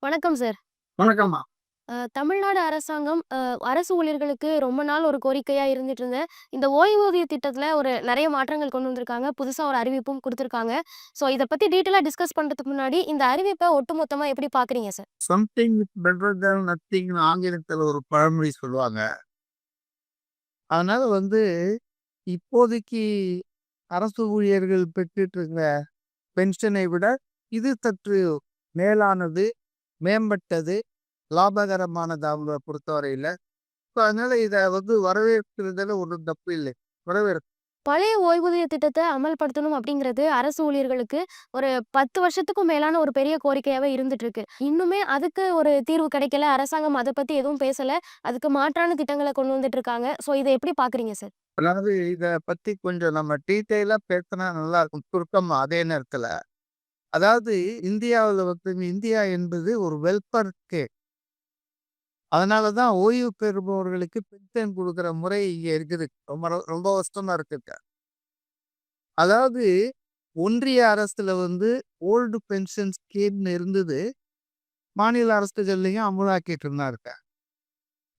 வணக்கம் சார். வணக்கம்மா. தமிழ்நாடு அரசாங்கம் அரசு ஊழியர்களுக்கு ரொம்ப நாள் ஒரு கோரிக்கையா இருந்துட்டு இருந்த இந்த ஓய்வூதிய திட்டத்தில ஒரு நெறைய மாற்றங்கள் கொண்டு வந்திருக்காங்க. புதுசா ஒரு அறிவிப்பும் குடுத்துருக்காங்க. ஸோ இத பத்தி டீட்டெயிலா டிஸ்கஸ் பண்றதுக்கு முன்னாடி இந்த அறிவிப்ப ஒட்டுமொத்தமா எப்படி பார்க்குறீங்க sir? Something is better than நத்திங்ன்னு ஆங்கிலத்தில ஒரு பழமொழி சொல்லுவாங்க. அதனால இப்போதைக்கு அரசு ஊழியர்கள் பெற்றுட்டு இருக்க பென்ஷனை விட இது சற்று மேலானது, மேம்பட்டது, லாபகரமானது அவங்கள பொறுத்தவரையில. ஸோ அதனால இத வரவேற்கிறதுல ஒண்ணும் தப்பு இல்லை. வரவேற் பழைய ஓய்வூதிய திட்டத்த அமல்படுத்தணும் அப்படிங்கிறது அரசு ஊழியர்களுக்கு ஒரு 10 வருஷத்துக்கும் மேலான ஒரு பெரிய கோரிக்கையாவே இருந்துட்டு இருக்கு. இன்னுமே அதுக்கு ஒரு தீர்வு கிடைக்கல. அரசாங்கம் அத பத்தி எதுவும் பேசல. அதுக்கு மாற்றான திட்டங்கள கொண்டு வந்துட்டு இருக்காங்க. ஸோ இத எப்படி பார்க்குறீங்க சார்? அதாவது இத பத்தி கொஞ்சம் நம்ம டீட்டெயிலா பேசினா நல்லாருக்கும். சுருக்கமா அதே நேரத்தில. அதாவது இந்தியா என்பது ஒரு வெல்ஃபேர் ஸ்டேட். அதனால தான் ஓய்வு பெறுபவர்களுக்கு பென்ஷன் குடுக்குற முறை இங்க இருக்குது. ரொம்ப வருஷமா இருக்குங்க. அதாவது ஒன்றிய அரசுல ஓல்டு பென்ஷன் ஸ்கீம்னு இருந்தது. மாநில அரசுகள்லயும் அமுலாக்கிட்டு இருந்தாங்க.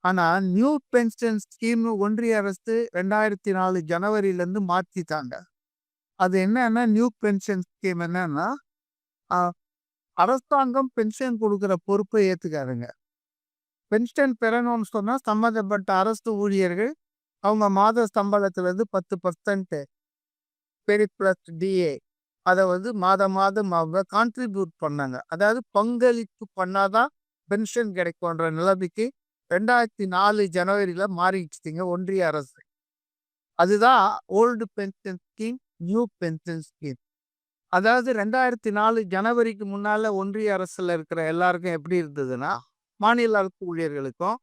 ஆனா நியூ பென்ஷன் ஸ்கீம்னு ஒன்றிய அரசு 2004 ஜனவரிலருந்து மாத்திட்டாங்க. அது என்னன்னா நியூ பென்ஷன் ஸ்கீம் என்னன்னா, அ அரசாங்கம் பென்ஷன் குடுக்குற பொறுப்பை ஏத்துக்காதுங்க. பென்ஷன் பெறணும்னு சொன்னா சம்மந்தப்பட்ட அரசு ஊழியர்கள் அவங்க மாத சம்பளத்திலிருந்து 10% பெரி பிளஸ் டிஏ அத மாதம் மாதம் அவங்க கான்ட்ரிபியூட் பண்ணாங்க. அதாவது பங்களிப்பு பண்ணாதான் பென்ஷன் கிடைக்கும்ன்ற நிலைமைக்கு 2004 ஜனவரில மாறிடுச்சுங்க ஒன்றிய அரசு. அதுதான் old pension scheme, new pension scheme. அதாவது 2004 ஜனவரிக்கு முன்னால ஒன்றிய அரசுல இருக்கிற எல்லாருக்கும் எப்படி இருந்ததுன்னா, மாநில அரசு ஊழியர்களுக்கும்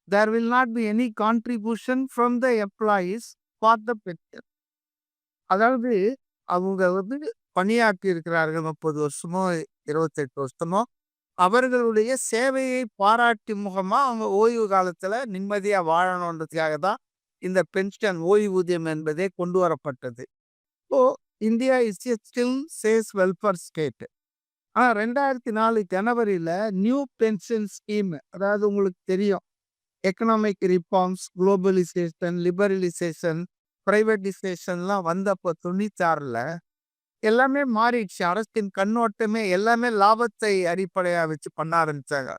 there will not be any contribution from the employees for the pension. அதாவது அவங்க பணியாற்றி இருக்கிறார்கள் 30 வருஷமோ, 28 வருஷமோ. அவர்களுடைய சேவையை பாராட்டி முகமா அவங்க ஓய்வு காலத்துல நிம்மதியா வாழணுன்றதுக்காக தான் இந்த பென்ஷன் ஓய்வூதியம் என்பதே கொண்டு வரப்பட்டது. இப்போ இந்தியா இஸ் எ ஸ்டில் சேஸ் வெல்ஃபேர் ஸ்டேட். ஆனா 2004 ஜனவரில நியூ பென்ஷன் ஸ்கீம் அதாவது உங்களுக்கு தெரியும். எக்கனாமிக் ரிஃபார்ம்ஸ், குளோபலைசேஷன், லிபரலைசேஷன், பிரைவேடைசேஷன்லாம் வந்தப்போ 96ல எல்லாமே மாறிடுச்சு. அரசின் கண்ணோட்டமே எல்லாமே லாபத்தை அடிப்படையா வச்சு பண்ண ஆரம்பிச்சாங்க.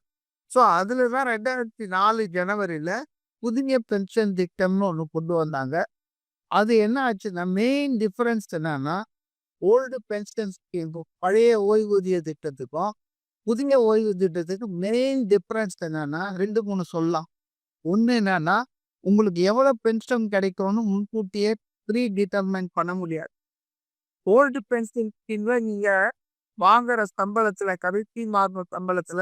ஸோ அதுல தான் 2004 ஜனவரில புதிய பென்ஷன் திட்டம்னு ஒண்ணு கொண்டு வந்தாங்க. அது என்ன ஆச்சுன்னா, மெயின் டிஃபரன்ஸ் என்னன்னா, ஓல்டு பென்ஷன் ஸ்கீம்க்கும் பழைய ஓய்வூதிய திட்டத்துக்கும், புதிய ஓய்வு திட்டத்துக்கும் மெயின் டிஃபரன்ஸ் என்னன்னா 2, 3 சொல்லலாம். ஒண்ணு என்னன்னா, உங்களுக்கு எவ்வளவு பென்ஷன் கிடைக்கும்னு முன்கூட்டியே ப்ரீ டிட்டர்மைன் பண்ண முடியாது. ஓல்டு பென்ஷன் ஸ்கீம்ல நீங்க வாங்குற சம்பளத்துல கடைசி மாத சம்பளத்துல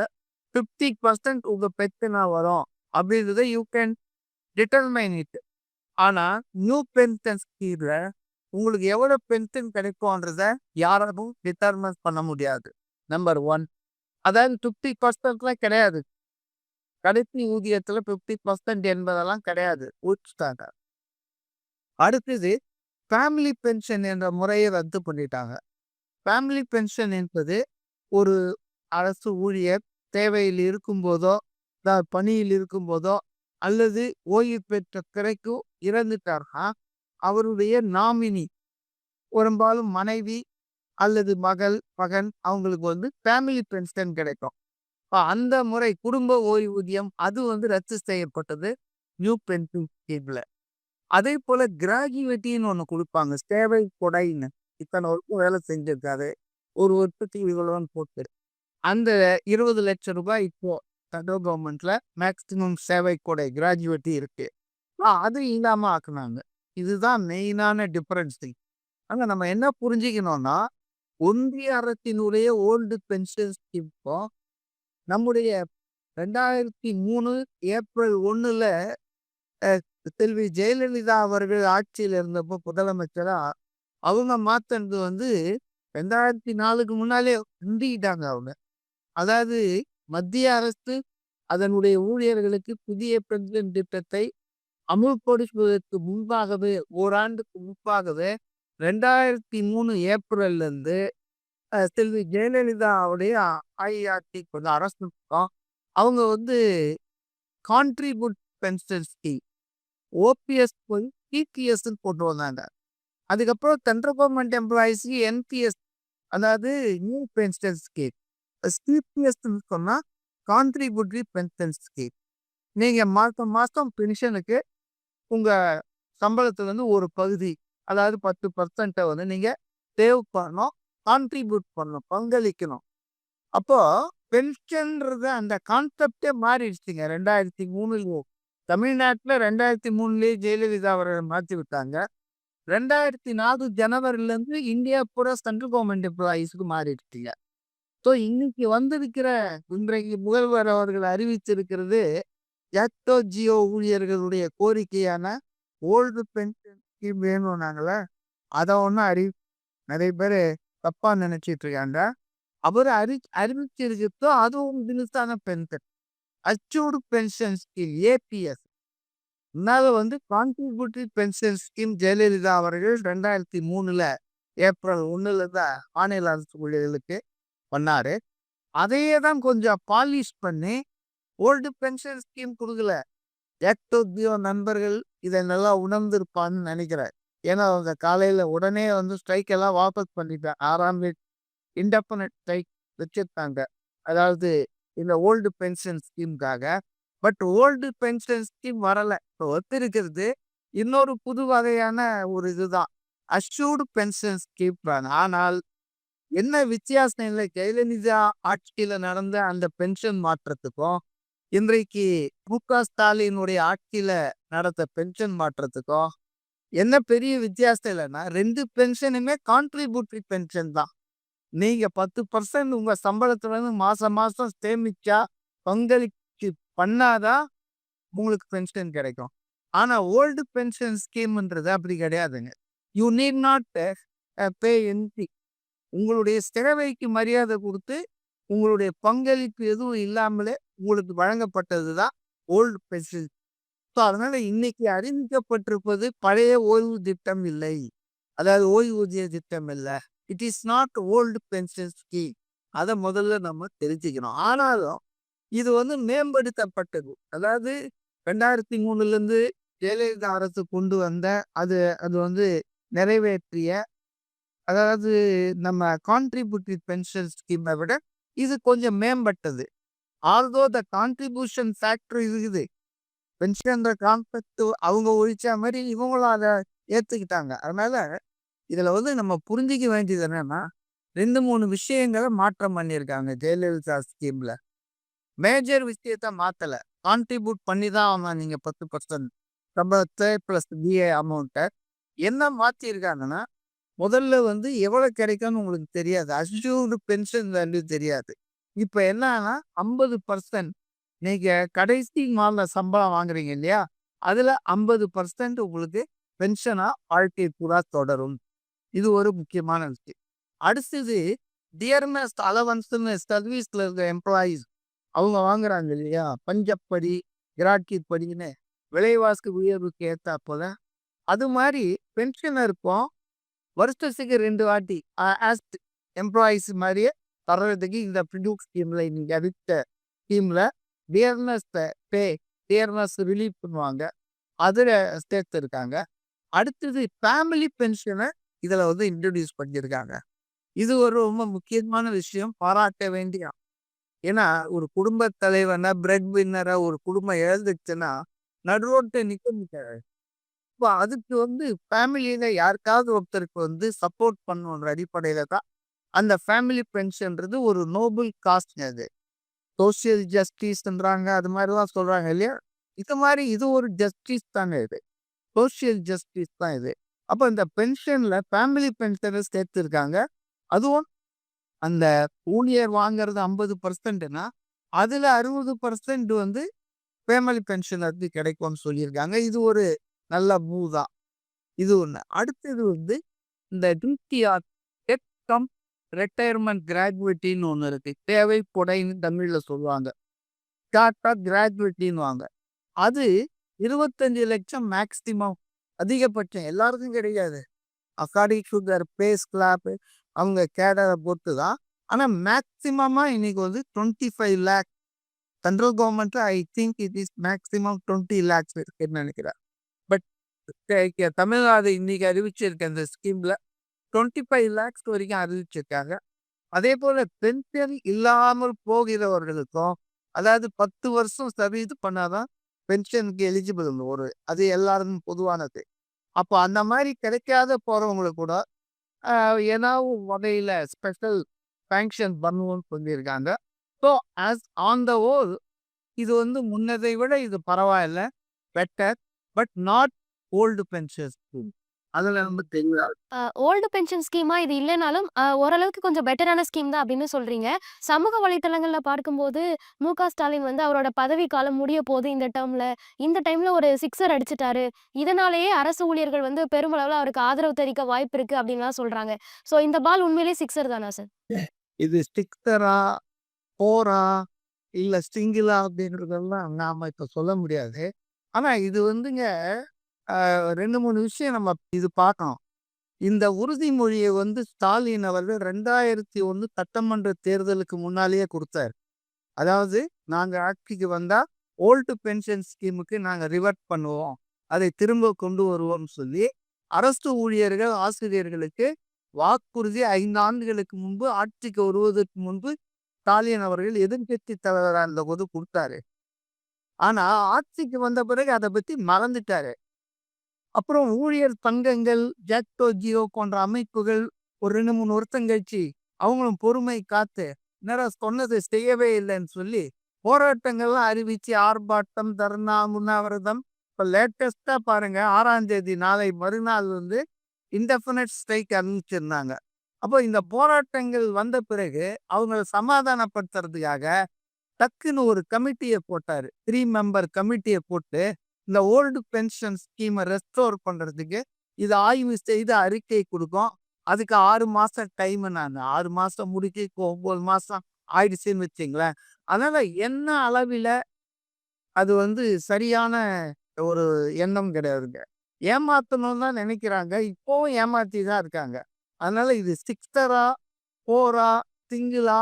50% உங்க பென்ஷனா வரும் அப்படின்றத யூ கேன் டிட்டர்மைன் இட். ஆனா நியூ பென்ஷன் ஸ்கீம்ல உங்களுக்கு எவ்வளவு பென்ஷன் கிடைக்கும்ன்றத யாராலும் டிட்டர்மைன் பண்ண முடியாது. நம்பர் 1. அதாவது 50%லாம் கிடையாது. கடைசி ஊதியத்துல 50% என்பதெல்லாம் கிடையாது. ஊட்ஸ்டாங்க. அடுத்தது ஃபேமிலி பென்ஷன் என்ற முறையை ரத்து பண்ணிட்டாங்க. ஃபேமிலி பென்ஷன் என்பது ஒரு அரசு ஊழியர் தேவையில் இருக்கும்போதோ, பணியில் இருக்கும்போதோ, அல்லது ஓய்வு பெற்ற பிறகும் இறந்துட்டார்னா, அவருடைய நாமினி பெரும்பாலும் மனைவி அல்லது மகள், மகன் அவங்களுக்கு ஃபேமிலி பென்ஷன் கிடைக்கும். அந்த முறை குடும்ப ஓய்வூதியம் அது ரத்து செய்யப்பட்டது நியூ பென்ஷன் ஸ்கீம்ல. அதேபோல கிராஜுவிட்டின்னு ஒண்ணு குடுப்பாங்க. சேவை கொடைன்னு. இத்தன வருஷம் வேலை செஞ்சிருக்காரு. ஒரு வருஷத்துக்கு இவ்வளோன்னு போட்டு. அந்த ரூ. 20,00,000 இப்போ சென்ட்ரல் கவர்மெண்ட்ல மேக்ஸிமம் சேவை கொடை கிராஜுவிட்டி இருக்கு. அது இல்லாம ஆக்குனாங்க. இதுதான் மெயினான டிஃபரன்ஸ். ஆனா நம்ம என்ன புரிஞ்சுக்கணும்னா, ஒன்றிய அரசினுடைய ஓல்டு பென்ஷன் ஸ்கீம்க்கும் நம்முடைய 2003 ஏப்ரல் 1ல அ செல்வி ஜெயலலிதா அவர்கள் ஆட்சியில இருந்தப்போ முதலமைச்சரா, அவங்க மாத்துனது 2004க்கு முன்னாலே முந்திக்கிட்டாங்க அவங்க. அதாவது மத்திய அரசு அதனுடைய ஊழியர்களுக்கு புதிய பென்ஷன் திட்டத்தை அமுல்படுத்துவதற்கு முன்பாகவே, ஓராண்டுக்கு முன்பாகவே 2003 ஏப்ரல்ல இருந்து செல்வி ஜெயலலிதாவுடைய அஇஅதிமுக கொஞ்சம் அரசு பக்கம் அவங்க வந்து கான்ட்ரிபியூட் பென்ஷன் ஸ்கீம் ஓபிஎஸ் போய் டிபிஎஸ்ன்னு கொண்டு வந்தாங்க. அதுக்கப்புறம் சென்ட்ரல் கவர்மெண்ட் எம்ப்ளாயீஸ்க்கு என்பிஎஸ், அதாவது நியூ பென்ஷன் ஸ்கீம். சிபிஎஸ்ன்னு சொன்னா கான்ட்ரிபியூட்டரி பென்ஷன் ஸ்கீம். நீங்க மாசம் மாசம் பென்ஷனுக்கு உங்க சம்பளத்துல இருந்து ஒரு பகுதி, அதாவது 10% வந்து நீங்க சேவ் பண்ணணும், கான்ட்ரிபியூட் பண்ணணும், பங்களிக்கணும். அப்போ பென்ஷன்றது அந்த கான்செப்டே மாறிடுச்சுங்க. 2003 தமிழ்நாட்டுல 2003 ஜெயலலிதா அவர்கள் மாத்தி விட்டாங்க. 2004 ஜனவரில இருந்து இந்தியா பூரா சென்ட்ரல் கவர்மெண்ட் எம்ப்ளாயீஸ்க்கு மாறிடுச்சுங்க. ஸோ இன்னைக்கு வந்திருக்கிற இன்றைக்கு முதல்வர் அவர்கள் அறிவிச்சிருக்கிறது ஜாக்டோ ஜியோ ஊழியர்களுடைய கோரிக்கையான ஓல்டு பென்ஷன் ஸ்கீம் வேணும்னாங்களே, அதை ஒன்றும் நிறைய பேர் தப்பா நினைச்சிட்டு இருக்காங்க. அவர் அறிவிச்சிருக்கிறதோ அதுவும் தினசான பென்ஷன், அச்சூடு பென்ஷன் ஸ்கீம் ஏபிஎஸ். முன்னால வந்து கான்ட்ரிபியூட்டரி பென்ஷன் ஸ்கீம் ஜெயலலிதா அவர்கள் 2003 ஏப்ரல் 1 தான் மாநில அரசு ஊழியர்களுக்கு பண்ணாரு. அதையே தான் கொஞ்சம் பாலிஷ் பண்ணி ஓல்டு பென்ஷன் ஸ்கீம் கொடுக்கல. ஜாக்டோ நண்பர்கள் இதை நல்லா உணர்ந்திருப்பான்னு நினைக்கிறேன். ஏன்னா அவங்க காலையில உடனே வந்து ஸ்ட்ரைக் எல்லாம் வாபஸ் பண்ணிட்டாங்க. 6ஆம் இன்டெஃபினிட் ஸ்ட்ரைக் வச்சிருந்தாங்க, அதாவது இந்த ஓல்டு பென்ஷன் ஸ்கீமுக்காக. பட் ஓல்டு பென்ஷன் ஸ்கீம் வரல. இப்போ ஒத்திருக்கிறது இன்னொரு புது வகையான ஒரு இதுதான், அஷ்யூர்டு பென்ஷன் ஸ்கீம் தான். ஆனால் என்ன வித்தியாசம் இல்லை, ஜெயலலிதா ஆட்சியில நடந்த அந்த பென்ஷன் மாற்றத்துக்கும் இன்றைக்கு மு.க. ஸ்டாலினுடைய ஆட்சியில நடந்த பென்ஷன் மாற்றத்துக்கும் என்ன பெரிய வித்தியாசம் இல்லைன்னா, 2 பென்ஷனுமே கான்ட்ரிபியூட்டரி பென்ஷன் தான். நீங்க 10% உங்க சம்பளத்துல இருந்து மாசம் மாசம் சேமிச்சா, பங்களிச்சு பண்ணாதான் உங்களுக்கு பென்ஷன் கிடைக்கும். ஆனா ஓல்டு பென்ஷன் ஸ்கீம்ன்றது அப்படி கிடையாதுங்க. You need not pay anything. உங்களுடைய சேவைக்கு மரியாதை கொடுத்து உங்களுடைய பங்களிப்பு எதுவும் இல்லாமலே உங்களுக்கு வழங்கப்பட்டது தான் ஓல்டு பென்ஷன். ஸோ அதனால இன்னைக்கு அறிவிக்கப்பட்டிருப்பது பழைய ஓய்வு திட்டம் இல்லை, அதாவது ஓய்வூதிய திட்டம் இல்லை. It is not old pension scheme. அதை முதல்ல நம்ம தெரிஞ்சுக்கணும். ஆனாலும் இது வந்து மேம்படுத்தப்பட்டது. அதாவது 2003 ஜெயலலிதா அரசு கொண்டு வந்த அது அது வந்து நிறைவேற்றிய, அதாவது நம்ம கான்ட்ரிபியூட்டரி பென்ஷன் ஸ்கீமை விட இது கொஞ்சம் மேம்பட்டது. ஆல்தோ த கான்ட்ரிபியூஷன் ஃபேக்டர் இருக்குது, பென்ஷன்ற கான்செப்ட் அவங்க ஒழிச்ச மாதிரி இவங்களும் அதை ஏற்றுக்கிட்டாங்க. அதனால இதில் வந்து நம்ம புரிஞ்சிக்க வேண்டியது என்னன்னா, 2-3 விஷயங்களை மாற்றம் பண்ணியிருக்காங்க ஜெயலலிதா ஸ்கீமில். மேஜர் விஷயத்த மாற்றலை, கான்ட்ரிபியூட் பண்ணி தான் ஆகணும் நீங்கள் 10% சம்பளத்தை ப்ளஸ் பிஏ அமௌண்ட்டை. என்ன மாற்றிருக்காங்கன்னா, முதல்ல வந்து எவ்வளோ கிடைக்கும்னு உங்களுக்கு தெரியாது, அஷ்யூர்டு பென்ஷன் வேல்யூ தெரியாது. இப்போ என்னன்னா 50% நீங்கள் கடைசி மாத சம்பளம் வாங்குறீங்க இல்லையா, அதில் 50% உங்களுக்கு பென்ஷனாக வாழ்க்கை பூரா தொடரும். இது ஒரு முக்கியமான விஷயம். அடுத்தது டியர்னஸ் அலவன்ஸ்ன்னு சர்வீஸில் இருக்க எம்ப்ளாயீஸ் அவங்க வாங்குறாங்க இல்லையா, பஞ்சப்படி கிராட்கி படின்னு விலைவாசி உயர்வுக்கு ஏற்றாப்போல, அது மாதிரி பென்ஷனருக்கும் வருஷத்துக்கு 2 வாட்டி ஆஸ் எம்ப்ளாயீஸ் மாதிரியே தர்றதுக்கு இந்த ப்ரிடியூக் ஸ்கீமில், நீங்கள் அறிவித்த ஸ்கீமில் டியர்னஸ் பே, டியர்னஸ் ரிலீஃப் பண்ணுவாங்க, அதில் சேர்த்துருக்காங்க. அடுத்தது ஃபேமிலி பென்ஷனை இதில் வந்து இன்ட்ரடியூஸ் பண்ணியிருக்காங்க. இது ஒரு ரொம்ப முக்கியமான விஷயம், பாராட்ட வேண்டிய. ஏன்னா ஒரு குடும்ப தலைவனை, பிரெட் வின்னரை ஒரு குடும்பம் இழந்துச்சுன்னா நடுரோட்டை நிற்க முடியாது. இப்போ அதுக்கு வந்து ஃபேமிலியில் யாருக்காவது ஒருத்தருக்கு வந்து சப்போர்ட் பண்ணுன்ற அடிப்படையில் தான் அந்த ஃபேமிலி பென்ஷன்றது ஒரு நோபல் காஸ்ட். அது சோசியல் ஜஸ்டிஸ்ன்றாங்க, அது மாதிரி தான் சொல்கிறாங்க இல்லையா. இது மாதிரி இது ஒரு ஜஸ்டிஸ் தாங்க, இது சோசியல் ஜஸ்டிஸ் தான் இது. அப்போ இந்த பென்ஷனில் ஃபேமிலி பென்ஷனை சேர்த்துருக்காங்க. அதுவும் அந்த ஊழியர் வாங்குறது 50%னா அதில் 60% வந்து ஃபேமிலி பென்ஷன் வந்து கிடைக்கும்னு சொல்லியிருக்காங்க. இது ஒரு நல்ல மூவ் தான். இது ஒன்று. அடுத்தது வந்து இந்த டிடிஆர், டெத் கம் ரிட்டையர்மெண்ட் கிராஜுவேட்டின்னு ஒன்று இருக்கு. தேவை கொடைன்னு தமிழில் சொல்லுவாங்க, டாட்டா கிராஜுவேட்டின்னு வாங்க. அது 25 லட்சம் மேக்சிமம், அதிகபட்சம். எல்லாருக்கும் கிடைக்காது. According to their pay slab அவங்க கேடரை பொறுத்து தான். ஆனா மேக்ஸிமமா இன்னைக்கு வந்து 25 லேக் சென்ட்ரல் கவர்மெண்ட்ல I think it is maximum 20 lakhs இருக்குன்னு நினைக்கிறேன். பட் தமிழ்நாடு இன்னைக்கு அறிவிச்சிருக்க இந்த ஸ்கீம்ல 25 லேக்ஸ் வரைக்கும் அறிவிச்சிருக்காங்க. அதே போல பென்ஷன் இல்லாமல் போகிறவர்களுக்கும், அதாவது 10 வருஷம் சர்வீஸ் பண்ணாதான் பென்ஷனுக்கு எலிஜிபிள் ஒரு அது எல்லாருக்கும் பொதுவானது. அப்போ அந்த மாதிரி கிடைக்காத போறவங்களுக்கு கூட ஏதாவது வகையில ஸ்பெஷல் சாங்ஷன் பண்ணுவோம்னு சொல்லியிருக்காங்க. So as on the whole இது வந்து முன்னதை விட இது பரவாயில்ல, better. But not old pension scheme. அதுல நம்ம தெளிவா ஓல்டு பென்ஷன் ஸ்கீமா இது இல்லனாலும், ஓரளவுக்கு கொஞ்சம் பெட்டரான ஸ்கீம் தான் அப்படின்னு சொல்றீங்க. சமூக வலைத்தளங்கள்ல பார்க்கும்போது, மு.க. ஸ்டாலின் வந்து அவரோட பதவி காலம் முடிய போது இந்த டெர்ம்ல. இந்த டைம்ல ஒரு சிக்ஸர் அடிச்சுட்டாரு. இதனாலேயே அரசு ஊழியர்கள் வந்து பெருமளவுல அவருக்கு ஆதரவு தெரிவிக்க வாய்ப்பு இருக்கு அப்படின்லாம் சொல்றாங்க. ஸோ இந்த பால் உண்மையிலேயே சிக்ஸர் தானா சார்? இது ஸ்டிக்கரா, போரா, இல்ல சிங்கிளா அப்படின்றதெல்லாம் நாம இப்ப சொல்ல முடியாது. ஆனா இது வந்துங்க 2, 3 விஷயம் நம்ம இது பார்க்கணும். இந்த உறுதிமொழிய வந்து ஸ்டாலின் அவர்கள் 2001 சட்டமன்ற தேர்தலுக்கு முன்னாலேயே குடுத்தாரு. அதாவது நாங்க ஆட்சிக்கு வந்தா ஓல்டு பென்ஷன் ஸ்கீமுக்கு நாங்க ரிவர்ட் பண்ணுவோம். அதை திரும்ப கொண்டு வருவோம்னு சொல்லி, அரசு ஊழியர்கள், ஆசிரியர்களுக்கு வாக்குறுதி 5 ஆண்டுகளுக்கு முன்பு ஆட்சிக்கு வருவதற்கு முன்பு ஸ்டாலின் அவர்கள் எதிர்க்கட்சி தலைவரா இருந்தபோது குடுத்தாரு. ஆனா ஆட்சிக்கு வந்த பிறகு அத பத்தி மறந்துட்டாரு. அப்புறம் ஊழியர் சங்கங்கள், ஜாக்டோ ஜியோ போன்ற அமைப்புகள் ஒரு 2, 3 வருஷம் கழிச்சு அவங்களும் பொறுமை காத்து, என்னடா சொன்னது செய்யவே இல்லைன்னு சொல்லி போராட்டங்கள்லாம் அறிவிச்சு ஆர்ப்பாட்டம், தர்ணா, உண்ணாவிரதம். இப்ப லேட்டஸ்ட்டா பாருங்க 6ஆம் தேதி நாளை மறுநாள் வந்து இன்டெஃபினிட் ஸ்ட்ரைக் அறிவிச்சிருந்தாங்க. அப்போ இந்த போராட்டங்கள் வந்த பிறகு அவங்கள சமாதானப்படுத்துறதுக்காக டக்குன்னு ஒரு கமிட்டிய போட்டாரு. 3 மெம்பர் கமிட்டிய போட்டு, இந்த ஓல்டு பென்ஷன் ஸ்கீம ரெஸ்டோர் பண்றதுக்கு இது ஆய்வு செய்து அறிக்கை குடுக்கும். அதுக்கு 6 மாசம் டைம்னாங்க. 6 மாசம் முடிச்சு இப்போ 9 மாசம் ஆயிடுச்சுன்னு வச்சுங்களேன். அதனால என்ன அளவில அது வந்து சரியான ஒரு எண்ணம் கிடையாதுங்க. ஏமாத்தணும்னு தான் நினைக்கிறாங்க. இப்பவும் ஏமாத்தி தான் இருக்காங்க. அதனால இது சிக்ஸரா, போரா, சிங்கிளா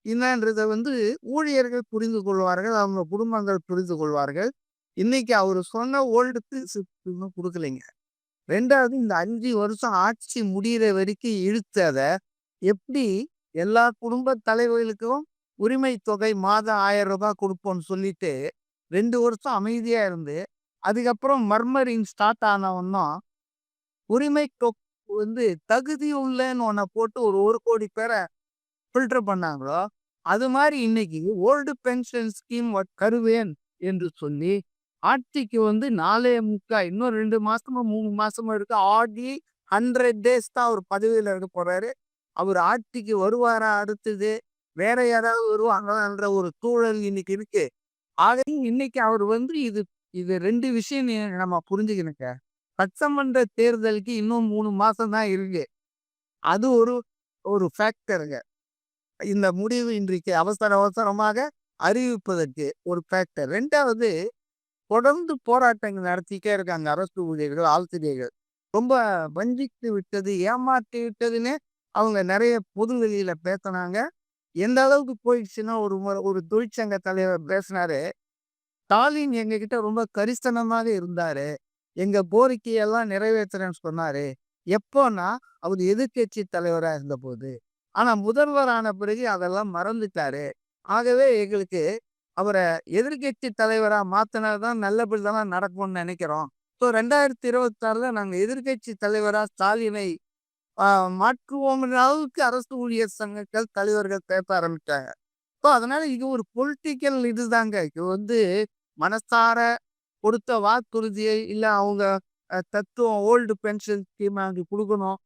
என்னன்றத வந்து ஊழியர்கள் புரிந்து கொள்வார்கள். அவங்க குடும்பங்கள் புரிந்து கொள்வார்கள். இன்னைக்கு அவரு சொன்ன ஓல்டு இன்னும் குடுக்கலைங்க. 2வது இந்த 5 வருஷம் ஆட்சி முடியிற வரைக்கும் இழுத்தத, எப்படி எல்லா குடும்ப தலைவர்களுக்கும் உரிமை தொகை மாதம் ரூ. 1000 குடுப்போம்ன்னு சொல்லிட்டு 2 வருஷம் அமைதியா இருந்து, அதுக்கப்புறம் மர்மரிங் ஸ்டார்ட் ஆனவன்னும் உரிமை வந்து தகுதி உள்ளன்னு ஒண்ண போட்டு ஒரு 1,00,00,000 பேர ஃபில்டர் பண்ணாங்களோ, அது மாரி இன்னைக்கு ஓல்டு பென்ஷன் ஸ்கீம் தருவேன் என்று சொல்லி, ஆட்சிக்கு வந்து 4 1/4 இன்னும் 2 மாசமோ, 3 மாசமோ இருக்கு. ஆடி 100 டேஸ் தான் அவர் பதவியில இருக்க போறாரு. அவர் ஆட்சிக்கு வருவாரா அடுத்தது? வேற யாராவது வருவாங்களான்ற ஒரு சூழல் இன்னைக்கு இருக்கு. ஆகவே இன்னைக்கு அவர் வந்து இது இது 2 விஷயம் நம்ம புரிஞ்சுக்கணுங்க. சட்டமன்ற தேர்தலுக்கு இன்னும் 3 மாசம் தான் இருக்கு. அது ஒரு ஒரு ஃபேக்டருங்க. இந்த முடிவு இன்றைக்கு அவசர அவசரமாக அறிவிப்பதற்கு ஒரு ஃபேக்டர். 2வது தொடர்ந்து போராட்டங்கள் நடத்திட்டே இருக்காங்க அரசு ஊழியர்கள், ஆசிரியர்கள். ரொம்ப வஞ்சித்து விட்டது, ஏமாற்றி விட்டதுன்னு அவங்க நெறைய பொது வெளியில பேசுனாங்க. எந்த அளவுக்கு போயிடுச்சுன்னா, ஒரு முறை ஒரு தொழிற்சங்க தலைவர் பேசினாரு. "ஸ்டாலின் எங்ககிட்ட ரொம்ப கரிசனமாக இருந்தாரு. எங்க கோரிக்கையெல்லாம் நிறைவேத்துறேன்னு சொன்னாரு. எப்போன்னா, அவரு எதிர்க்கட்சி தலைவரா இருந்தபோது. ஆனா முதல்வர் ஆன பிறகு அதெல்லாம் மறந்துட்டாரு. ஆகவே எங்களுக்கு அவர எதிர்க்கட்சி தலைவரா மாத்துனா தான் நல்லபடியா நடக்கும்னு நெனைக்கிறோம். ஸோ 2026ல நாங்க எதிர்க்கட்சி தலைவரா ஸ்டாலினை ஆ மாற்றுவோம்ன்ற அளவுக்கு அரசு ஊழியர் சங்கங்கள் தலைவர்கள் பேச ஆரம்பிச்சாங்க. ஸோ அதனால இது ஒரு பொலிட்டிக்கல் இதுதாங்க. இது வந்து மனசார கொடுத்த வாக்குறுதியை இல்ல அவங்க தத்துவம் ஓல்டு பென்ஷன் ஸ்கீம் அங்க குடுக்கணும்.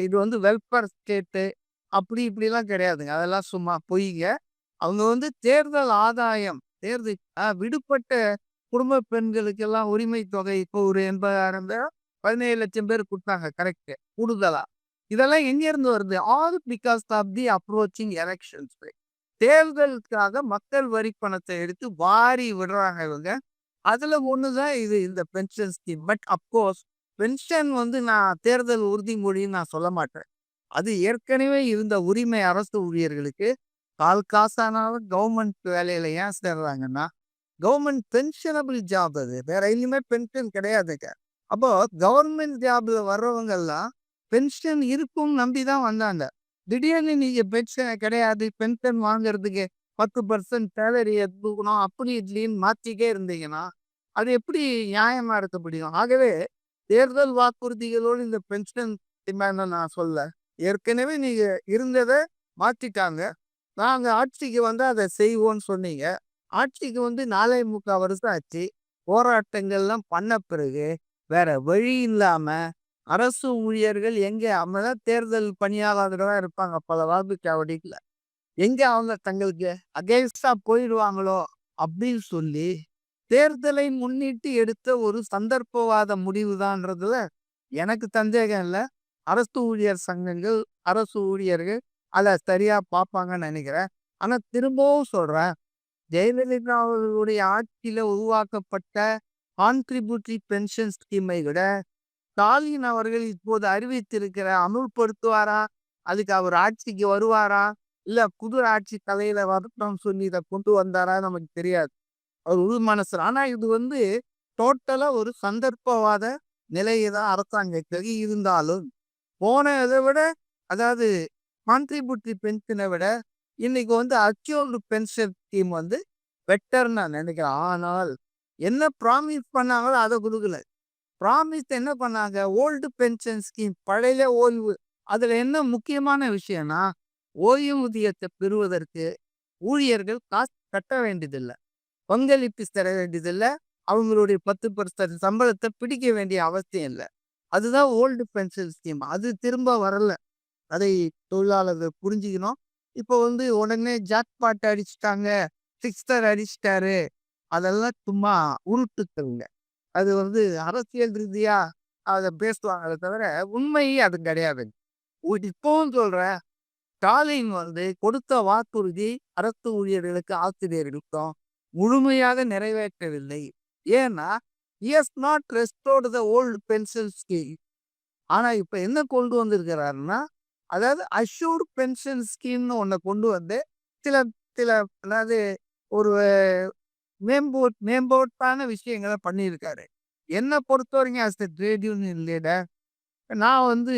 இது வந்து வெல்ஃபேர் ஸ்டேட்டு அப்படி இப்படிலாம் கிடையாதுங்க. அதெல்லாம் சும்மா பொய்ங்க. அவங்க வந்து தேர்தல் ஆதாயம், தேர்தல் விடுபட்ட குடும்ப பெண்களுக்கெல்லாம் உரிமை தொகை இப்போ ஒரு 80,000 பேர் 17,00,000 பேர் குடுத்தாங்க. கரெக்ட். கூடுதலா. இதெல்லாம் எங்கேருந்து வருது? All because of the approaching elections. தேர்தலுக்காக மக்கள் வரி பணத்தை எடுத்து வாரி விடுறாங்க இவங்க. அதுல ஒண்ணு தான் இது இந்த pension scheme. But of course pension வந்து நான் தேர்தல் உறுதிமொழின்னு நான் சொல்ல மாட்டேன். அது ஏற்கனவே இருந்த உரிமை அரசு ஊழியர்களுக்கு கால் காசானாலும் கவர்மெண்ட் வேலையில ஏன் சேர்றாங்கன்னா, கவர்மெண்ட் பென்ஷனபிள் ஜாப் அது. வேற எங்கேயுமே பென்ஷன் கிடையாதுங்க. அப்போ கவர்மெண்ட் ஜாப்ல வர்றவங்கெல்லாம் பென்ஷன் இருக்கும்னு நம்பி தான் வந்தாங்க. திடீர்னு நீங்க பென்ஷன் கிடையாது, பென்ஷன் வாங்குறதுக்கு 10% சேலரிய தூக்கணும் அப்படி இப்படின்னு மாத்திட்டே இருந்தீங்கன்னா, அது எப்படி நியாயமா இருக்க முடியும்? ஆகவே தேர்தல் வாக்குறுதிகளோடு இந்த பென்ஷன் டிமாண்ட நான் சொல்லல. ஏற்கனவே நீங்க இருந்தத மாத்திட்டாங்க. நாங்க ஆட்சிக்கு வந்தா அத செய்வோம்ன்னு சொன்னீங்க. ஆட்சிக்கு வந்து 4 1/4 வருஷம் ஆச்சு. போராட்டங்கள்லாம் பண்ண பிறகு, வேற வழி இல்லாம அரசு ஊழியர்கள் எங்க அவங்கலாம் தேர்தல் பணியாளர்களா இருப்பாங்க பல வாக்குச்சாவடிகள்ல. எங்க அவங்க தங்களுக்கு அகைன்ஸ்டா போயிடுவாங்களோ அப்படின்னு சொல்லி, தேர்தலை முன்னிட்டு எடுத்த ஒரு சந்தர்ப்பவாத முடிவுதான்றதுல எனக்கு சந்தேகம் இல்ல. அரசு ஊழியர் சங்கங்கள், அரசு ஊழியர்கள் அத சரியா பார்ப்பாங்கன்னு நெனைக்கிறேன். ஆனா திரும்பவும் சொல்றேன். ஜெயலலிதா அவர்களுடைய ஆட்சியில உருவாக்கப்பட்ட கான்ட்ரிபியூட்டரி பென்ஷன் ஸ்கீமை விட, ஸ்டாலின் அவர்கள் இப்போது அறிவித்திருக்கிற அமுல்படுத்துவாரா? அதுக்கு அவர் ஆட்சிக்கு வருவாரா? இல்ல புது ஆட்சி தலையில வரட்டும்னு சொல்லி இத கொண்டு வந்தாரா? நமக்கு தெரியாது. அவர் உள் மனசுல. ஆனா இது வந்து டோட்டலா ஒரு சந்தர்ப்பவாத நிலைய தான் அரசாங்கத்துக்கு இருந்தாலும், போன இத விட அதாவது கான்ட்ரிபியூட்டரி பென்ஷன விட, இன்னைக்கு வந்து அக்யூர்டு பென்ஷன் ஸ்கீம் வந்து பெட்டர்ன்னு நான் நினைக்கிறேன். ஆனால், என்ன ப்ராமிஸ் பண்ணாங்களோ அத குடுக்கல. ப்ராமிஸ் என்ன பண்ணாங்க? ஓல்டு பென்ஷன் ஸ்கீம் பழைய ஓய்வு. அதுல என்ன முக்கியமான விஷயம்னா, ஓய்வூதியத்த பெறுவதற்கு ஊழியர்கள் காசு கட்ட வேண்டியதில்ல. பங்களிப்பு தர வேண்டியதில்ல. அவங்களுடைய 10% சம்பளத்த பிடிக்க வேண்டிய அவசியம் இல்ல. அதுதான் ஓல்டு பென்ஷன் ஸ்கீம். அது திரும்ப வரல. அதை தொழிலாளர்கள் புரிஞ்சுக்கணும். இப்போ வந்து உடனே ஜாக்பாட் அடிச்சுட்டாங்க. சிக்ஸர் அடிச்சுட்டாரு. அதெல்லாம் சும்மா உருட்டுக்கல்ங்க. அது வந்து அரசியல் ரீதியா அத பேசுவாங்களே தவிர, உண்மை அது கிடையாதுங்க. இப்பவும் சொல்றேன். ஸ்டாலின் வந்து கொடுத்த வாக்குறுதி அரசு ஊழியர்களுக்கு, ஆசிரியர்களுக்கும் முழுமையாக நிறைவேற்றவில்லை. ஏன்னா, he has not restored the old pension scheme. ஆனா, இப்ப என்ன கொண்டு வந்திருக்கிறாருன்னா, அதாவது அஷ்யூர்ட் பென்ஷன் ஸ்கீம்ன்னு ஒண்ண கொண்டு வந்து, சில சில அதாவது ஒரு மேம்போட்டான விஷயங்கள பண்ணியிருக்காரு. என்ன பொறுத்தவரைக்கும் as a trade union leader, நான் வந்து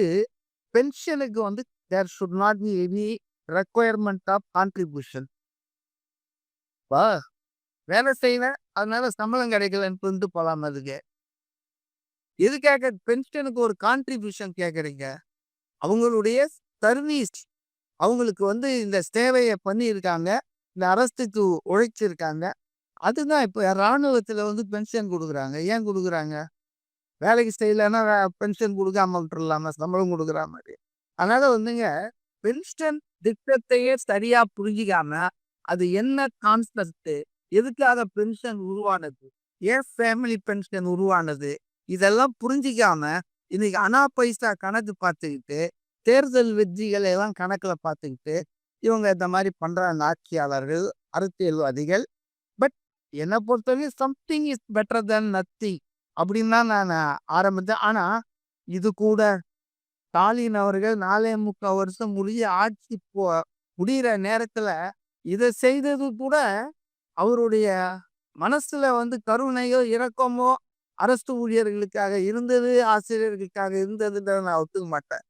பென்ஷனுக்கு வந்து there should not be any requirement of contribution. இப்ப வேலை செய்வேன், அதனால சம்பளம் கிடைக்கலன்னு கொண்டு போலாம் அதுக்கு. எதுக்காக பென்ஷனுக்கு ஒரு கான்ட்ரிபியூஷன் கேட்கறீங்க? அவங்களுடைய சர்வீஸ் அவங்களுக்கு வந்து இந்த சேவைய பண்ணியிருக்காங்க. இந்த அரசுக்கு உழைச்சிருக்காங்க. அதுதான் இப்ப ராணுவத்தில வந்து பென்ஷன் குடுக்குறாங்க. ஏன் குடுக்குறாங்க? வேலைக்கு செய்யலன்னா பென்ஷன் குடுக்காம விட்டுறலாமா? சம்பளம் குடுக்குற மாரி. அதனால வந்துங்க பென்ஷன் திட்டத்தையே சரியா புரிஞ்சிக்காம, அது என்ன கான்செப்ட்? எதுக்காக பென்ஷன் உருவானது? ஏன் ஃபேமிலி பென்ஷன் உருவானது? இதெல்லாம் புரிஞ்சிக்காம, இன்னைக்கு அனா பைசா கணக்கு பார்த்துக்கிட்டு, தேர்தல் வெற்றிகளை எல்லாம் கணக்குல பார்த்துக்கிட்டு, இவங்க இந்த மாரி பண்றாங்க ஆட்சியாளர்கள், அரசியல்வாதிகள். பட் என்ன பொறுத்தவரைக்கும் something is better than nothing அப்படின்னு தான் நான் ஆரம்பிச்சேன். ஆனா, இது கூட ஸ்டாலின் அவர்கள் 4 1/4 வருஷம் முடிய ஆட்சி முடியிற நேரத்துல, இத செய்தது கூட அவருடைய மனசுல வந்து கருணையோ, இரக்கமோ அரசு ஊழியர்களுக்காக இருந்தது, ஆசிரியர்களுக்காக இருந்ததுன்றத நான் ஒத்துக்க மாட்டேன்.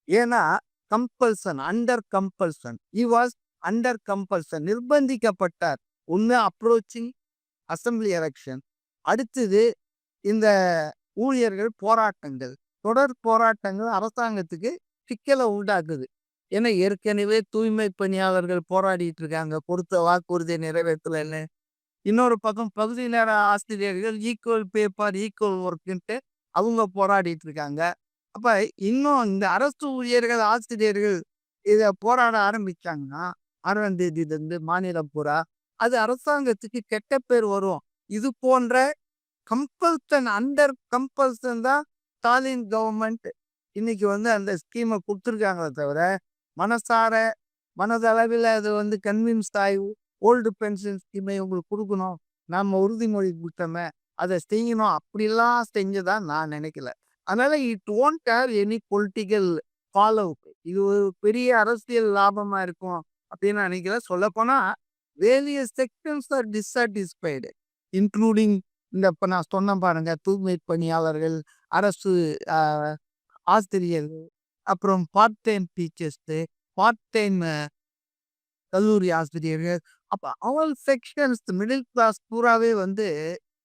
ஏன்னா, compulsion, under compulsion. He was under compulsion. நிர்பந்திக்கப்பட்டார். ஒண்ணு அப்ரோச்சிங் அசெம்பிளி எலக்ஷன். அடுத்தது இந்த ஊழியர்கள் போராட்டங்கள். தொடர் போராட்டங்கள் அரசாங்கத்துக்கு சிக்கல உண்டாக்குது. ஏன்னா, ஏற்கனவே தூய்மை பணியாளர்கள் போராடிட்டு இருக்காங்க. கொடுத்த வாக்குறுதிய நிறைவேற்றலன்னு. இன்னொரு பக்கம் பகுதி நேர ஆசிரியர்கள் ஈக்குவல் பே ஃபார் ஈக்குவல் ஒர்க்ன்ட்டு அவங்க போராடிட்டு இருக்காங்க. அப்ப இன்னும் இந்த அரசு ஊழியர்கள், ஆசிரியர்கள் இத போராட ஆரம்பிச்சாங்கன்னா, 6ஆம் தேதியிலிருந்து மாநிலம் பூரா, அது அரசாங்கத்துக்கு கெட்ட பேர் வரும். இது போன்ற கம்பல்சன், அண்டர் கம்பல்சன் தான் ஸ்டாலின் கவர்மெண்ட் இன்னைக்கு வந்து அந்த ஸ்கீம குடுத்துருக்காங்களே தவிர, மனசார மனதளவில அது வந்து கன்வின்ஸ்ட் ஆயி ஓல்டு பென்ஷன் ஸ்கீம இவங்களுக்கு குடுக்கணும். நாம உறுதிமொழி குடுத்தோமே, அத செய்யணும். அப்படிலாம் செஞ்சதா நான் நினைக்கல. அதனால it won't have any political follow. இது ஒரு பெரிய அரசியல் லாபமா இருக்கும் அப்படின்னு நான் நினைக்கிறேன். சொல்லப்போனா various sections are dissatisfied including இந்த இப்ப நான் சொன்னேன் பாருங்க, தூய்மை பணியாளர்கள், அரசு அ ஆசிரியர்கள், அப்புறம் part time teachers, part time கல்லூரி ஆசிரியர்கள். அப்ப ஆல் செக்ஷன்ஸ் மிடில் கிளாஸ் பூராவே வந்து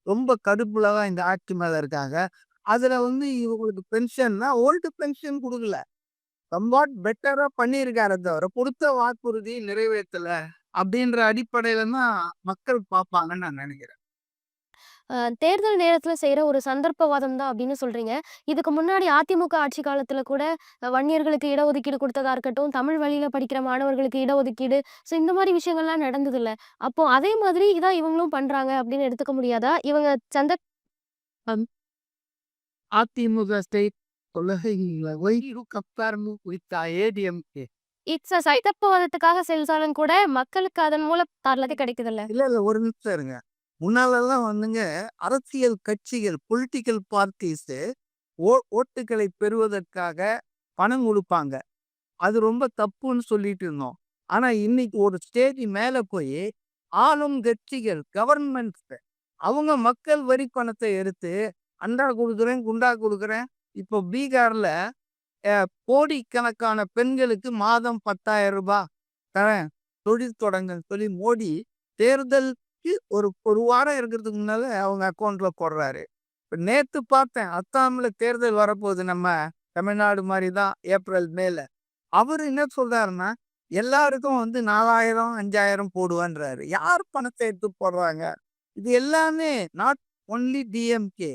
ரொம்ப கடுப்புல தான் இந்த ஆட்சி மேல இருக்காங்க. அதுல வந்து இவங்களுக்கு பென்ஷன்னா ஓல்டு பென்ஷன் குடுக்கல. சம்வாட் பெட்டரா பண்ணியிருக்காரே தவிர, கொடுத்த வாக்குறுதி நிறைவேத்தல. அப்படின்ற அடிப்படையில தான் மக்கள் பார்ப்பாங்கன்னு நான் நினைக்கிறேன். தேர்தல் நேரத்துல செய்ற ஒரு சந்தர்ப்பவாதம் தான் அப்படின்னு சொல்றீங்க. இதுக்கு முன்னாடி அதிமுக ஆட்சி காலத்துல கூட வன்னியர்களுக்கு இடஒதுக்கீடு குடுத்ததா இருக்கட்டும், தமிழ் வழியில படிக்கிற மாணவர்களுக்கு இடஒதுக்கீடு, ஸோ இந்த மாரி விஷயங்கள்லாம் நடந்ததுல்ல. அப்போ அதே மாதிரி இதான் இவங்களும் பண்றாங்க அப்படின்னு எடுத்துக்க முடியாதா? இவங்க சந்த அம் அதிமுக ஸ்டேட் கொள்கைகளை why to compare with ADMK. It's a சந்தர்ப்பவாதத்துக்காக செஞ்சாலும் கூட மக்களுக்கு அதன் மூலம் நல்லது கிடைக்குதுல்ல. இல்ல, இல்ல. ஒரு நிமிஷம் இருங்க. முன்னாலலாம் வந்துங்க அரசியல் கட்சிகள், பொலிட்டிக்கல் பார்ட்டீஸு ஓட்டுகளை பெறுவதற்காக பணம் குடுப்பாங்க. அது ரொம்ப தப்புன்னு சொல்லிட்டு இருந்தோம். ஆனா இன்னைக்கு ஒரு ஸ்டேஜ் மேல போயி, ஆளும் கட்சிகள், கவர்ன்மெண்ட்ஸ் அவங்க மக்கள் வரி பணத்த எடுத்து, அண்டா குடுக்குறேன், குண்டா குடுக்குறேன். இப்போ பீகார்ல அ கோடிக்கணக்கான பெண்களுக்கு மாதம் ரூ. 10,000 தரேன். தொழில் தொடங்குன்னு சொல்லி மோடி தேர்தலுக்கு ஒரு வாரம் இருக்கிறதுக்கு முன்னால அவங்க அக்கவுண்ட்ல போடுறாரு. இப்ப நேத்து பார்த்தேன். அஸ்ஸாம்ல தேர்தல் வரப்போகுது நம்ம தமிழ்நாடு மாரி தான் ஏப்ரல், மேல. அவரு என்ன சொல்றாருன்னா, எல்லாருக்கும் வந்து 4,000, 5,000 போடுவேன்றாரு. யார் பணத்த எடுத்து போடுறாங்க? இது எல்லாமே நாட் ஒன்லி டிஎம்கே.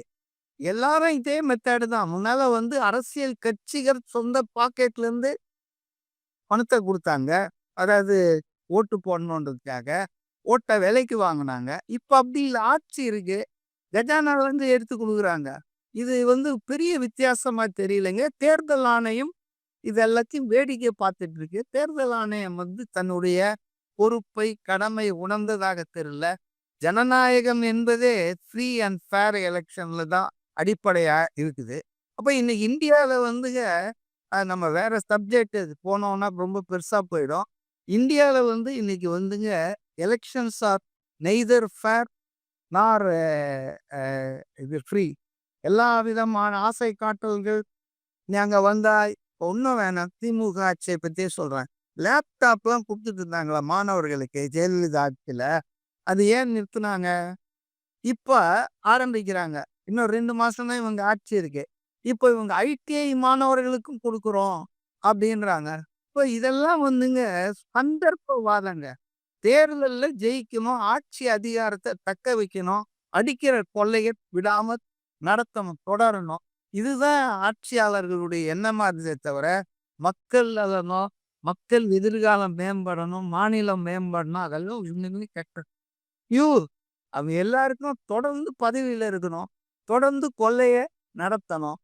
எல்லாரும் இதே மெத்தேடு தான். முன்னால வந்து அரசியல் கட்சிகள் சொந்த பாக்கெட்லேருந்து பணத்த குடுத்தாங்க. அதாவது ஓட்டு போடணுன்றதுக்காக. ஓட்ட விலைக்கு வாங்குனாங்க. இப்ப அப்படி இல்ல. ஆட்சி இருக்கு. கஜானாலருந்து எடுத்து குடுக்குறாங்க. இது வந்து பெரிய வித்தியாசமா தெரியலைங்க. தேர்தல் ஆணையம் இது எல்லாத்தையும் வேடிக்கை பார்த்துட்டு இருக்கு. தேர்தல் ஆணையம் வந்து தன்னுடைய பொறுப்பை, கடமை உணர்ந்ததாக தெரியல. ஜனநாயகம் என்பதே ஃப்ரீ அண்ட் ஃபேர் எலக்ஷன்ல தான் அடிப்படையா இருக்குது. அப்ப இன்னைக்கு இந்தியால வந்துங்க நம்ம வேற சப்ஜெக்ட் போனோம்னா ரொம்ப பெருசா போயிடும். இந்தியால வந்து இன்னைக்கு வந்துங்க எலக்ஷன்ஸ் ஆர் நெய்தர் ஃபேர் நார் இது ஃப்ரீ. எல்லா விதமான ஆசை காட்டல்கள் நாங்க வந்தா ஒண்ணும் வேணாம். திமுக ஆட்சிய பத்தியே சொல்றேன். லேப்டாப்லாம் குடுத்துட்டு இருந்தாங்களா மாணவர்களுக்கு ஜெயலலிதா ஆட்சியில. அது ஏன் நிறுத்துனாங்க? இப்ப ஆரம்பிக்கிறாங்க. இன்னும் 2 மாசம் தான் இவங்க ஆட்சி இருக்கு. இப்ப இவங்க ஐடிஐ மாணவர்களுக்கும் குடுக்குறோம் அப்படின்றாங்க. இப்ப இதெல்லாம் வந்துங்க சந்தர்ப்பவாதங்க. தேர்தல்ல ஜெயிக்கணும், ஆட்சி அதிகாரத்த தக்க வைக்கணும், அடிக்கிற கொள்ளைய விடாம நடத்தணும், தொடரணும். இதுதான் ஆட்சியாளர்களுடைய எண்ணமா இருந்ததே தவிர, மக்கள் நலனோ, மக்கள் எதிர்காலம் மேம்படணும், மாநிலம் மேம்படணும் அதெல்லாம் ஒண்ணுமே கிடையாது. யூ அவங்க எல்லாருக்கும் தொடர்ந்து பதவியில இருக்கணும். தொடர்ந்து கொள்ளைய நடத்தணும்.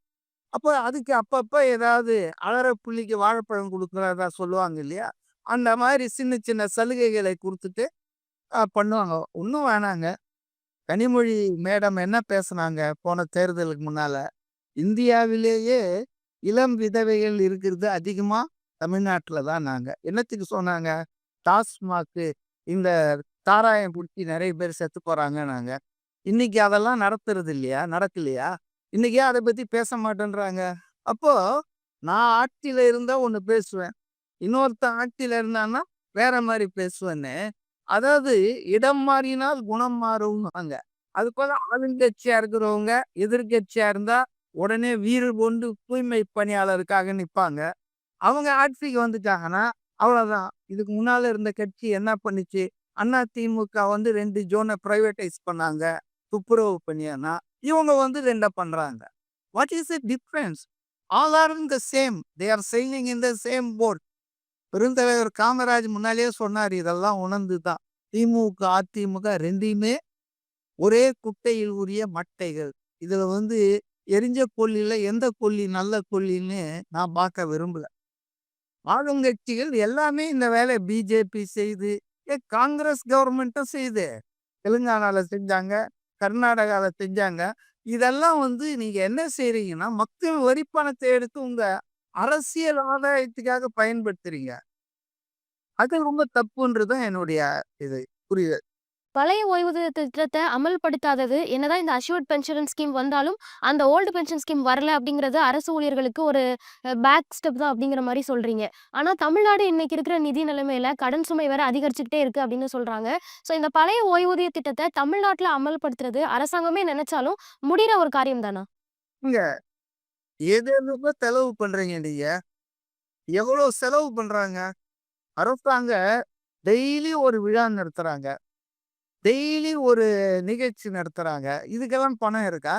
அப்ப அதுக்கு அப்பப்ப ஏதாவது அழற புள்ளிக்கு வாழைப்பழம் குடுக்குறதா சொல்லுவாங்க இல்லையா? அந்த மாரி சின்ன சின்ன சலுகைகளை குடுத்துட்டு பண்ணுவாங்க. ஒண்ணும் வேணாங்க. கனிமொழி மேடம் என்ன பேசுனாங்க போன தேர்தலுக்கு முன்னால? இந்தியாவிலேயே இளம் விதவைகள் இருக்கிறது அதிகமா தமிழ்நாட்டுல தான் நாங்க. என்னத்துக்கு சொன்னாங்க? டாஸ்மாக்கு இந்த சாராயம் குடிச்சு நெறைய பேர் செத்து போறாங்கன்னாங்க. இன்னைக்கு அதெல்லாம் நடத்துறது இல்லையா? நடக்கலையா? இன்னைக்கு ஏன் அத பத்தி பேச மாட்டேன்றாங்க? அப்போ நான் ஆட்சியில இருந்தா ஒண்ணு பேசுவேன். இன்னொருத்தன் ஆட்சியில இருந்தான்னா வேற மாரி பேசுவேன்னு. அதாவது இடம் மாறினால் குணம் மாறும்பாங்க. அதுபோல ஆளுங்கட்சியா இருக்கிறவங்க எதிர்க்கட்சியா இருந்தா உடனே வீறு கொண்டு தூய்மை பணியாளருக்காக நிப்பாங்க. அவங்க ஆட்சிக்கு வந்துட்டாங்கன்னா, அவ்வளோதான். இதுக்கு முன்னால இருந்த கட்சி என்ன பண்ணுச்சு? அதிமுக வந்து 2 ஜோன பிரைவேட்டைஸ் பண்ணாங்க. துப்புரவு பணியானா, இவங்க வந்து 2 பண்றாங்க. What is the difference? All are in the same. They are sailing in the same boat. பெருந்தலைவர் காமராஜ் முன்னாலேயே சொன்னாரு. இதெல்லாம் உணர்ந்து தான். திமுக, அதிமுக 2யுமே ஒரே குட்டையில் ஊறிய மட்டைகள். இதுல வந்து எரிஞ்ச கொள்ளில எந்த கொள்ளி நல்ல கொள்ளின்னு நான் பார்க்க விரும்பல. ஆளுங்கட்சிகள் எல்லாமே இந்த வேலைய பிஜேபி செய்யுது. காங்கிரஸ் கவர்மெண்ட்டும் செய்யுது. தெலுங்கானால செஞ்சாங்க. கர்நாடகால செஞ்சாங்க. இதெல்லாம் வந்து நீங்க என்ன செய்றீங்கன்னா, மக்கள் வரி பணத்த எடுத்து உங்க அரசியல் ஆதாயத்துக்காக பயன்படுத்துறீங்க. அது ரொம்ப தப்புன்றது தான் என்னுடைய இது புரிதல். பழைய ஓய்வூதிய திட்டத்த அமல்படுத்தாதது, என்னதான் இந்த அஷ்யூர்ட் பென்ஷன் ஸ்கீம் வந்தாலும், அந்த ஓல்டு பென்ஷன் ஸ்கீம் வரல அப்படிங்கிறது அரசு ஊழியர்களுக்கு ஒரு பேக் ஸ்டெப் தான் அப்படிங்கிற மாரி சொல்றீங்க. ஆனா தமிழ்நாடு இன்னைக்கு இருக்கிற நிதி நிலைமையில கடன் சுமை வேற அதிகரிச்சுக்கிட்டே இருக்கு அப்படின்னு சொல்றாங்க. ஸோ இந்த பழைய ஓய்வூதிய திட்டத்த தமிழ்நாட்டுல அமல்படுத்துறது அரசாங்கமே நெனச்சாலும் முடியிற ஒரு காரியம் தானா? நீங்க எதெதுக்கோ செலவு பண்றீங்க நீங்க. எவ்வளோ செலவு பண்றாங்க? அரசாங்க டெய்லி ஒரு விழா நடத்துறாங்க. டெய்லி ஒரு நிகழ்ச்சி நடத்துறாங்க. இதுக்கெல்லாம் பணம் இருக்கா?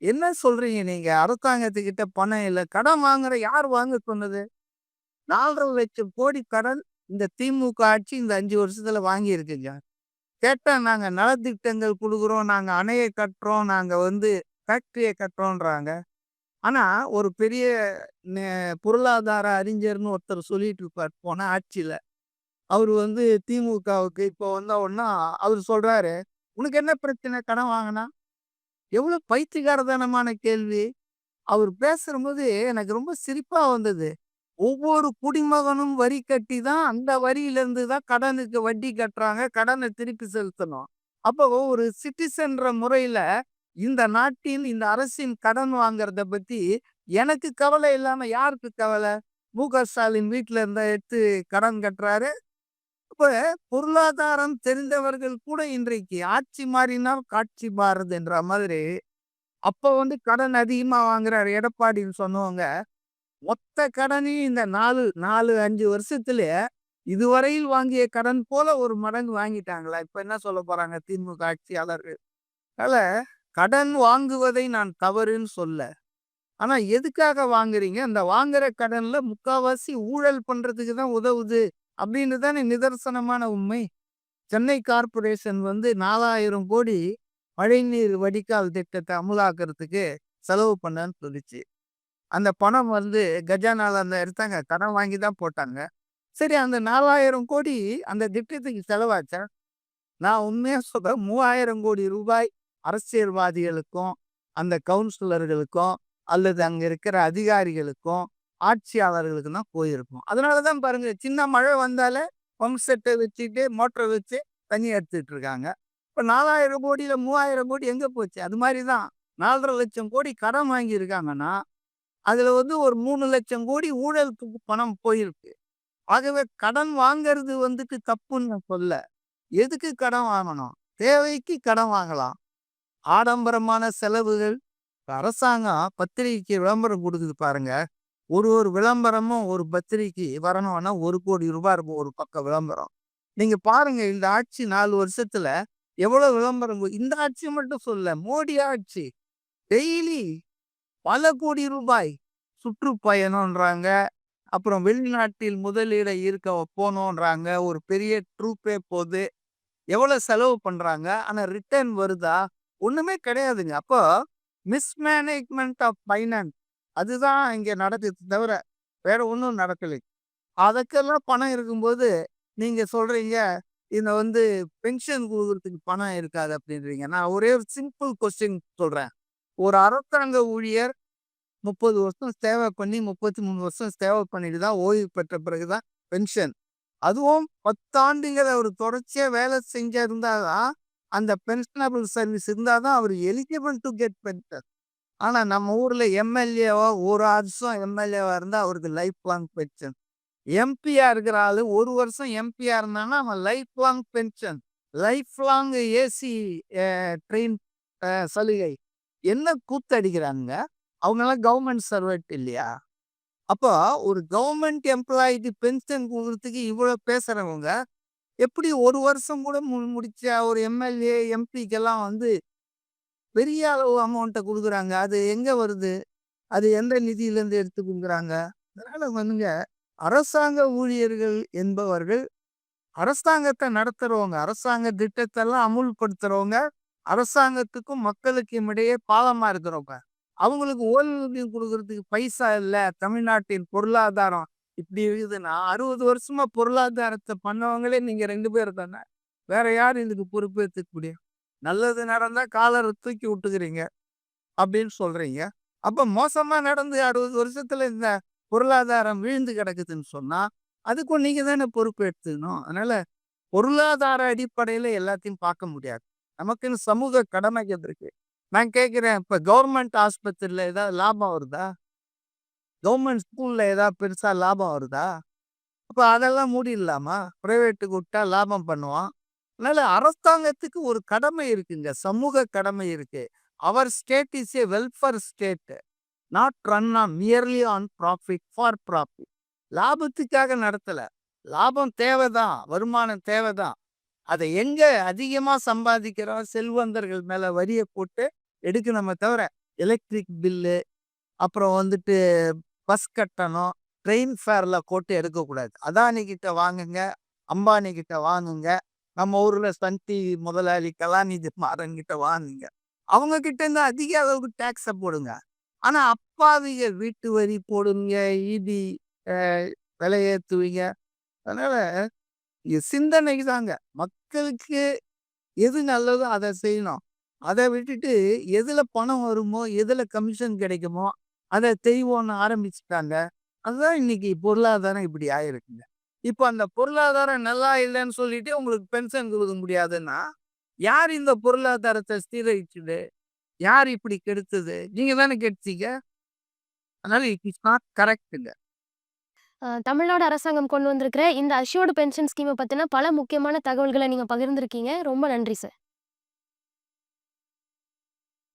என்ன சொல்றீங்க நீங்க? அரசாங்கத்துக்கிட்ட பணம் இல்ல. கடன் வாங்குற யார் வாங்க சொன்னது? 4,50,000 கோடி கடன் இந்த திமுக ஆட்சி இந்த 5 வருஷத்துல வாங்கியிருக்குங்க. கேட்டா நாங்க நலத்திட்டங்கள் குடுக்குறோம், நாங்க அணைய கட்டுறோம், நாங்க ஃபேக்டரிய கட்டுறோன்றாங்க. ஆனா ஒரு பெரிய நெ பொருளாதார அறிஞர்ன்னு ஒருத்தர் சொல்லிட்டு இருப்பார் போன ஆட்சியில. அவரு திமுகவுக்கு இப்போ வந்தவுடனே அவரு சொல்றாரு, "உனக்கு என்ன பிரச்சனை கடன் வாங்குனா?" எவ்வளோ பைத்தியக்காரத்தனமான கேள்வி. அவர் பேசும்போது எனக்கு ரொம்ப சிரிப்பா வந்தது. ஒவ்வொரு குடிமகனும் வரி கட்டி தான் அந்த வரியிலிருந்து தான் கடனுக்கு வட்டி கட்டுறாங்க. கடன திருப்பி செலுத்தணும். அப்போ ஒரு சிட்டிசன்ற முறையில இந்த நாட்டின் இந்த அரசின் கடன் வாங்குறத பத்தி எனக்கு கவலை இல்லாம யாருக்கு கவலை? மு.க. ஸ்டாலின் வீட்ல இருந்தா எடுத்து கடன் கட்டுறாரு. அப்ப பொருளாதாரம் தெரிந்தவர்கள் கூட இன்றைக்கு ஆட்சி மாறினால் காட்சி மாறுதுன்ற மாதிரி அப்ப கடன் அதிகமா வாங்குறாரு எடப்பாடின்னு சொன்னவங்க, மொத்த கடனையும் இந்த 5 வருஷத்திலே இதுவரையில் வாங்கிய கடன் போல ஒரு மடங்கு வாங்கிட்டாங்களா? இப்ப என்ன சொல்லப் போறாங்க திமுக ஆட்சியாளர்கள்? அதனால கடன் வாங்குவதை நான் தவறுன்னு சொல்ல. ஆனா எதுக்காக வாங்குறீங்க? அந்த வாங்குற கடன்ல முக்காவாசி ஊழல் பண்றதுக்கு தான் உதவுது அப்படின்னு தானே நிதர்சனமான உண்மை. சென்னை கார்ப்பரேஷன் 4,000 கோடி மழைநீர் வடிகால் திட்டத்த அமுலாக்குறதுக்கு செலவு பண்ணேன்னு சொல்லுச்சு. அந்த பணம் கஜானால எடுத்தாங்க. கடன் வாங்கி தான் போட்டாங்க. சரி அந்த 4,000 கோடி அந்த திட்டத்துக்கு செலவாச்சா? நான் உண்மையா சொல்றேன். 3,000 கோடி ரூபாய் அரசியல்வாதிகளுக்கும், அந்த கவுன்சிலர்களுக்கும், அல்லது அங்க இருக்கிற அதிகாரிகளுக்கும், ஆட்சியாளர்களுக்கும் தான் போயிருக்கும். அதனால தான் பாருங்க, சின்ன மழை வந்தாலே பம்ப் செட்ட வச்சுட்டு, மோட்டர வச்சு தண்ணி எடுத்துட்டு இருக்காங்க. இப்ப 4,000 கோடியில 3,000 கோடி எங்க போச்சு? அது மாரி தான் 4,50,000 கோடி கடன் வாங்கியிருக்காங்கன்னா, அதுல ஒரு 3,00,000 கோடி ஊழலுக்கு பணம் போயிருக்கு. ஆகவே கடன் வாங்குறது தப்புன்னு நான் சொல்லல. எதுக்கு கடன் வாங்கணும்? தேவைக்கு கடன் வாங்கலாம். ஆடம்பரமான செலவுகள் அரசாங்கம் பத்திரிக்கைக்கு விளம்பரம் குடுக்குது பாருங்க. ஒரு விளம்பரமும் ஒரு பத்திரிக்கை வரணும்னா ரூ. 1,00,00,000 இருக்கும் ஒரு பக்க விளம்பரம். நீங்க பாருங்க இந்த ஆட்சி 4 வருஷத்துல எவ்வளவு விளம்பரம் இந்த ஆட்சி மட்டும் சொல்லல. மோடி ஆட்சி டெய்லி பல கோடி ரூபாய் சுற்றுப்பயணம்ன்றாங்க. அப்புறம் வெளிநாட்டில் முதலீட ஈர்க்க போனோன்றாங்க. ஒரு பெரிய ட்ரூப்பே போது. எவ்வளவு செலவு பண்றாங்க. ஆனா ரிட்டர்ன் வருதா? ஒண்ணுமே கிடையாதுங்க. அப்போ மிஸ்மேனேஜ்மென்ட் ஆஃப் ஃபைனான்ஸ் அதுதான் இங்க நடக்குது தவிர, வேற ஒண்ணும் நடக்கலை. அதுக்கெல்லாம் பணம் இருக்கும்போது, நீங்க சொல்றீங்க, இந்த பென்ஷன் குடுக்குறதுக்கு பணம் இருக்காது அப்படின்றீங்க. நான் ஒரே ஒரு சிம்பிள் கொஸ்டின் சொல்றேன். ஒரு அரசாங்க ஊழியர் 30 வருஷம் சேவை பண்ணி 33 வருஷம் சேவை பண்ணிட்டு தான் ஓய்வு பெற்ற பிறகு தான் பென்ஷன். அதுவும் 10 ஆண்டுகள் அவர் தொடர்ச்சியா வேலை செஞ்சிருந்தா தான், அந்த பென்ஷனபிள் சர்வீஸ் இருந்தா தான் அவர் எலிஜிபிள் டூ கெட் பென்ஷன். ஆனா நம்ம ஊர்ல எம்.எல்.ஏவா ஒரு வருஷம் எம்.எல்.ஏவா இருந்தா அவருக்கு லைஃப் லாங் பென்ஷன். எம்.பி.யா இருக்கிற ஆளு 1 வருஷம் எம்.பி.யா இருந்தான்னா அவன் life long pension. Life long AC train சலுகை. என்ன கூத்தடிக்கிறானுங்க? அவங்கலாம் கவர்ன்மென்ட் சர்வன்ட் இல்லையா? அப்போ ஒரு கவர்ன்மென்ட் எம்ப்ளாயிக்கு பென்ஷன் குடுக்குறதுக்கு இவ்வளோ பேசுறவங்க, எப்படி 1 வருஷம் கூட முடிச்ச ஒரு எம்.எல்.ஏ, எம்.பிக்கெல்லாம் பெரிய அளவு அமௌண்ட்ட குடுக்குறாங்க. அது எங்க வருது? அது எந்த நிதியிலேருந்து எடுத்து குடுக்குறாங்க? அதனால அரசாங்க ஊழியர்கள் என்பவர்கள் அரசாங்கத்த நடத்துறவங்க. அரசாங்க திட்டத்தெல்லாம் அமுல்படுத்துறவங்க. அரசாங்கத்துக்கும் மக்களுக்கும் இடையே பாலமா இருக்கிறவங்க. அவங்களுக்கு ஓய்வூதியம் குடுக்குறதுக்கு பைசா இல்ல. தமிழ்நாட்டின் பொருளாதாரம் இப்படி இருக்குதுன்னா, 60 வருஷமா பொருளாதாரத்த பண்ணவங்களே நீங்க 2 பேர் தானே. வேற யார் இதுக்கு பொறுப்பேத்துக்க முடியும்? நல்லது நடந்தா காலர தூக்கி விட்டுக்கிறீங்க அப்படின்னு சொல்றீங்க. அப்ப மோசமா நடந்து 60 வருஷத்துல இந்த பொருளாதாரம் வீழ்ந்து கிடக்குதுன்னு சொன்னா, அதுக்கும் நீங்க தானே பொறுப்பு எடுத்துக்கணும். அதனால பொருளாதார அடிப்படையில எல்லாத்தையும் பார்க்க முடியாது. நமக்குன்னு சமூக கடமைகள் இருக்கு. நான் கேட்கிறேன், இப்ப கவர்மெண்ட் ஆஸ்பத்திரியில ஏதாவது லாபம் வருதா? கவர்மெண்ட் ஸ்கூல்ல ஏதாவது பெருசா லாபம் வருதா? அப்ப அதெல்லாம் மூடிடலாமா? பிரைவேட்டுக்கு விட்டா லாபம் பண்ணுவான். அதனால அரசாங்கத்துக்கு ஒரு கடமை இருக்குங்க. சமூக கடமை இருக்கு. அவர் state is a welfare state. Not run on merely on profit for profit. லாபத்துக்காக நடத்தல. லாபம் தேவைதான். வருமானம் தேவைதான். அதை எங்க அதிகமா சம்பாதிக்கிறோம், செல்வந்தர்கள் மேல வரிய போட்டு எடுக்கணுமே தவிர, எலக்ட்ரிக் பில்லு, அப்புறம் வந்துட்டு பஸ் கட்டணம், ட்ரெயின் ஃபேர்ல போட்டு எடுக்கக்கூடாது. அதானி கிட்ட வாங்குங்க, அம்பானி கிட்ட வாங்குங்க, நம்ம ஊர்ல சன் டிவி முதலாளி கலாநிதி மாறன் கிட்ட வாங்குங்க. அவங்க கிட்ட இருந்து அதிக அளவுக்கு டாக்ஸ போடுங்க. ஆனா அப்பாவிக வீட்டு வரி போடுவீங்க, ஈபி அ விலை ஏத்துவீங்க. அதனால இது சிந்தனை தாங்க. மக்களுக்கு எது நல்லதோ அத செய்யணும். அத விட்டுட்டு எதுல பணம் வருமோ, எதுல கமிஷன் கிடைக்குமோ, அத செய்வோம்னு ஆரம்பிச்சுட்டாங்க. அதுதான் இன்னைக்கு பொருளாதாரம் இப்படி ஆயிருக்குங்க. இப்ப அந்த பொருளாதாரம் நல்லா இல்லன்னு சொல்லிட்டு உங்களுக்கு பென்ஷன் குடுக்க முடியாதுன்னா, யார் இந்த பொருளாதாரத்த சீரழிச்சது? யார் இப்படி கெடுத்தது? நீங்க தானே கெடுத்தீங்க. அதனால இட் இஸ் நாட் கரெக்ட்ங்க. தமிழ்நாடு அரசாங்கம் கொண்டு வந்திருக்கிற இந்த அஷ்யூர்ட் பென்ஷன் ஸ்கீம பத்தின பல முக்கியமான தகவல்கள நீங்க பகிர்ந்திருக்கீங்க. ரொம்ப நன்றி சார்.